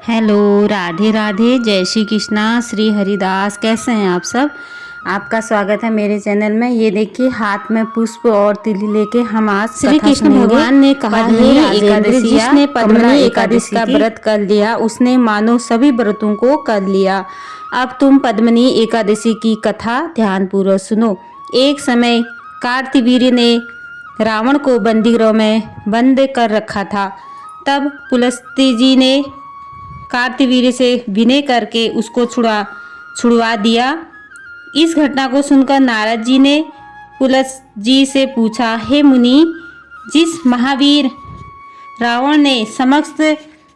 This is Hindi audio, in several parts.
हेलो, राधे राधे, जय श्री कृष्णा, श्री हरिदास। कैसे हैं आप सब? आपका स्वागत है मेरे चैनल में। ये देखिए, हाथ में पुष्प और तिली लेके हम आज श्री कृष्ण भगवान ने कहा है एकादशी जिसने पद्मिनी एकादशी का व्रत कर लिया उसने मानो सभी व्रतों को कर लिया। अब तुम पद्मिनी एकादशी की कथा ध्यानपूर्वक सुनो। एक समय कार्तिवीर्य ने रावण को बंदीगृह में बंद कर रखा था। तब पुलस्त्य जी ने कार्तिवीर्य से विनय करके उसको छुड़वा दिया। इस घटना को सुनकर नारद जी ने पुलस्त्य जी से पूछा, हे मुनि, जिस महावीर रावण ने समस्त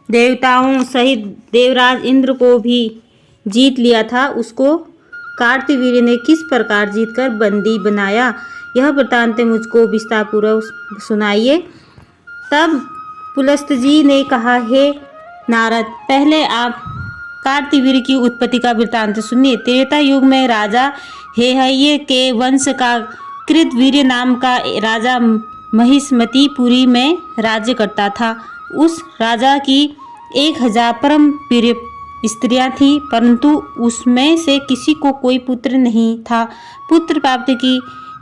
देवताओं सहित देवराज इंद्र को भी जीत लिया था, उसको कार्तिवीर्य ने किस प्रकार जीतकर बंदी बनाया? यह वृत्तांत मुझको विस्तारपूर्वक सुनाइए। तब पुलस्त्य जी ने कहा, हे नारद, पहले आप कार्तिवीर्य की उत्पत्ति का वृत्तांत सुनिए। त्रेता युग में राजा हेहय के वंश का कृतवीर्य नाम का राजा महिष्मतीपुरी में राज्य करता था। उस राजा की 1000 परम प्रिय स्त्रियां थीं, परंतु उसमें से किसी को कोई पुत्र नहीं था। पुत्र प्राप्ति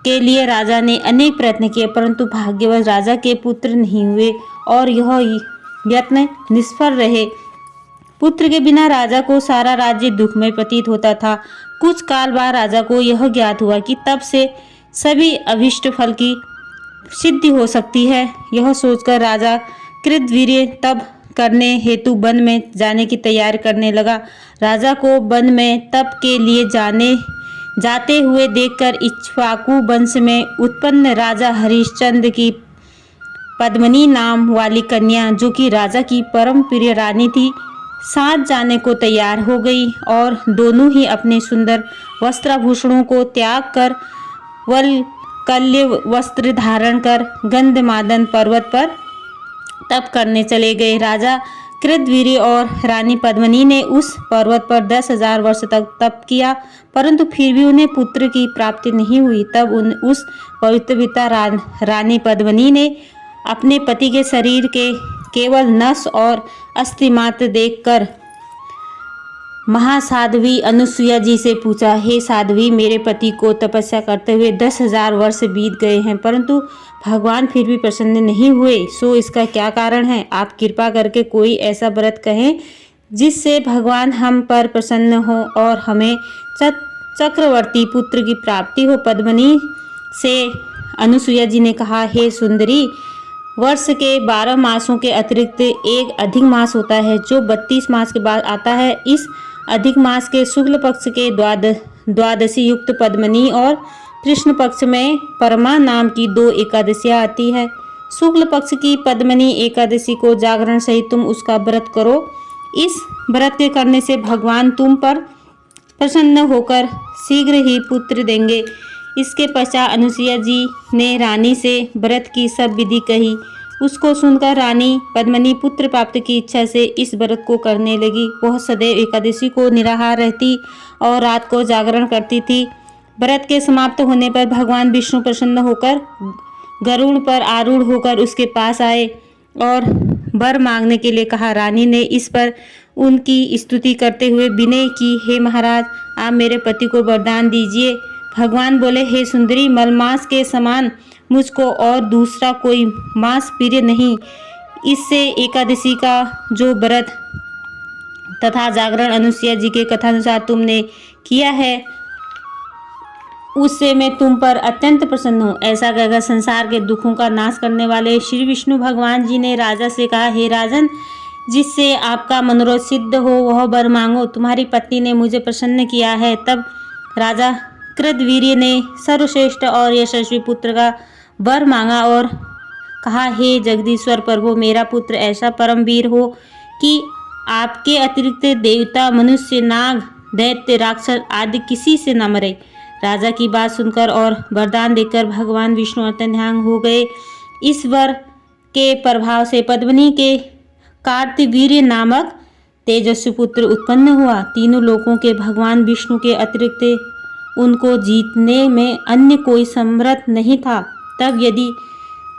के लिए राजा ने अनेक प्रयत्न किए, परंतु भाग्यवश राजा के पुत्र नहीं हुए और यह यत्न निष्फल रहे। पुत्र के बिना राजा को सारा राज्य दुखमय प्रतीत होता था। कुछ काल बाद राजा को यह ज्ञात हुआ कि तब से सभी अभिष्ट फल की सिद्धि हो सकती है। यह सोचकर राजा कृतवीर्य तप करने हेतु वन में जाने की तैयारी करने लगा। राजा को वन में तप के लिए जाते हुए देखकर इक्ष्वाकु वंश में उत्पन्न राजा हरिश्चंद्र की पद्मिनी नाम वाली कन्या, जो कि राजा की परम प्रिय रानी थी, साथ जाने को तैयार हो गई और दोनों ही अपने सुंदर वस्त्राभूषणों को त्याग कर वल्कल्य वस्त्र धारण कर गंधमादन पर्वत पर तप करने चले गए। राजा कृतवीर्य और रानी पद्मिनी ने उस पर्वत पर 10,000 वर्ष तक तप किया, परंतु फिर भी उन्हें पुत्र की प्राप्ति नहीं हुई। तब उस पवित्रपिता रानी पद्मिनी ने अपने पति के शरीर के केवल नस और अस्थि मात्र देखकर महासाध्वी अनुसुईया जी से पूछा, हे साध्वी, मेरे पति को तपस्या करते हुए 10,000 वर्ष बीत गए हैं, परंतु भगवान फिर भी प्रसन्न नहीं हुए, सो इसका क्या कारण है? आप कृपा करके कोई ऐसा व्रत कहें जिससे भगवान हम पर प्रसन्न हो और हमें चक्रवर्ती पुत्र की प्राप्ति हो। पद्मिनी से अनुसुईया जी ने कहा, हे सुंदरी, वर्ष के 12 मासों के अतिरिक्त एक अधिक मास होता है जो 32 मास के बाद आता है। इस अधिक मास के शुक्ल पक्ष के द्वादशी युक्त पद्मिनी और कृष्ण पक्ष में परमा नाम की 2 एकादशियां आती है। शुक्ल पक्ष की पद्मिनी एकादशी को जागरण सहित तुम उसका व्रत करो। इस व्रत के करने से भगवान तुम पर प्रसन्न होकर शीघ्र ही पुत्र देंगे। इसके पश्चात अनुसुईया जी ने रानी से व्रत की सब विधि कही। उसको सुनकर रानी पद्मिनी पुत्र प्राप्ति की इच्छा से इस व्रत को करने लगी। वह सदैव एकादशी को निराहार रहती और रात को जागरण करती थी। व्रत के समाप्त होने पर भगवान विष्णु प्रसन्न होकर गरुड़ पर आरूढ़ होकर उसके पास आए और वर मांगने के लिए कहा। रानी ने इस पर उनकी स्तुति करते हुए विनय की, हे महाराज, आप मेरे पति को वरदान दीजिए। भगवान बोले, हे सुंदरी, मलमास के समान मुझको और दूसरा कोई मास प्रिय नहीं। इससे एकादशी का जो व्रत तथा जागरण अनुसुईया जी के कथानुसार तुमने किया है, उससे मैं तुम पर अत्यंत प्रसन्न हूँ। ऐसा कहकर संसार के दुखों का नाश करने वाले श्री विष्णु भगवान जी ने राजा से कहा, हे राजन, जिससे आपका मनोरथ सिद्ध हो वह वर मांगो। तुम्हारी पत्नी ने मुझे प्रसन्न किया है। तब राजा कृतवीर्य ने सर्वश्रेष्ठ और यशस्वी पुत्र का वर मांगा और कहा, हे जगदीश्वर प्रभु, मेरा पुत्र ऐसा परम वीर हो कि आपके अतिरिक्त देवता, मनुष्य, नाग, दैत्य, राक्षस आदि किसी से न मरे। राजा की बात सुनकर और वरदान देकर भगवान विष्णु अत्यंत हो गए। इस वर के प्रभाव से पद्मिनी के कार्तिवीर्य नामक तेजस्वी पुत्र उत्पन्न हुआ। तीनों लोकों के भगवान विष्णु के अतिरिक्त उनको जीतने में अन्य कोई समर्थ नहीं था। तब यदि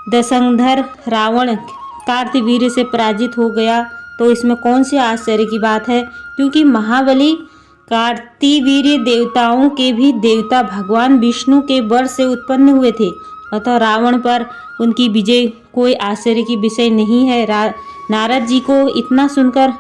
दशंधर रावण कार्तिवीर्य से पराजित हो गया तो इसमें कौन सी आश्चर्य की बात है, क्योंकि महाबली कार्तिवीर्य देवताओं के भी देवता भगवान विष्णु के वर से उत्पन्न हुए थे, अतः रावण पर उनकी विजय कोई आश्चर्य की विषय नहीं है। नारद जी को इतना सुनकर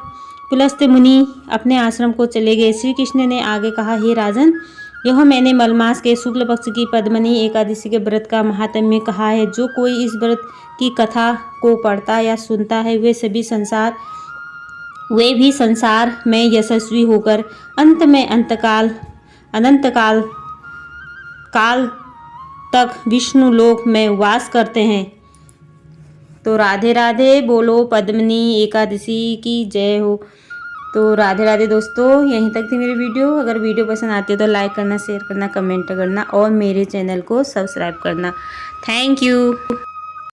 पुलस्त्य मुनि अपने आश्रम को चले गए। श्री कृष्ण ने आगे कहा, हे राजन, यह मैंने मलमास के शुक्ल पक्ष की पद्मनी एकादशी के व्रत का महात्म्य कहा है। जो कोई इस व्रत की कथा को पढ़ता या सुनता है वे भी संसार में यशस्वी होकर अंत में अनंत काल तक विष्णु लोक में वास करते हैं। तो राधे राधे, बोलो पद्मनी एकादशी की जय हो। तो राधे राधे दोस्तों, यहीं तक थी मेरी वीडियो। अगर वीडियो पसंद आती है तो लाइक करना, शेयर करना, कमेंट करना और मेरे चैनल को सब्सक्राइब करना। Thank you.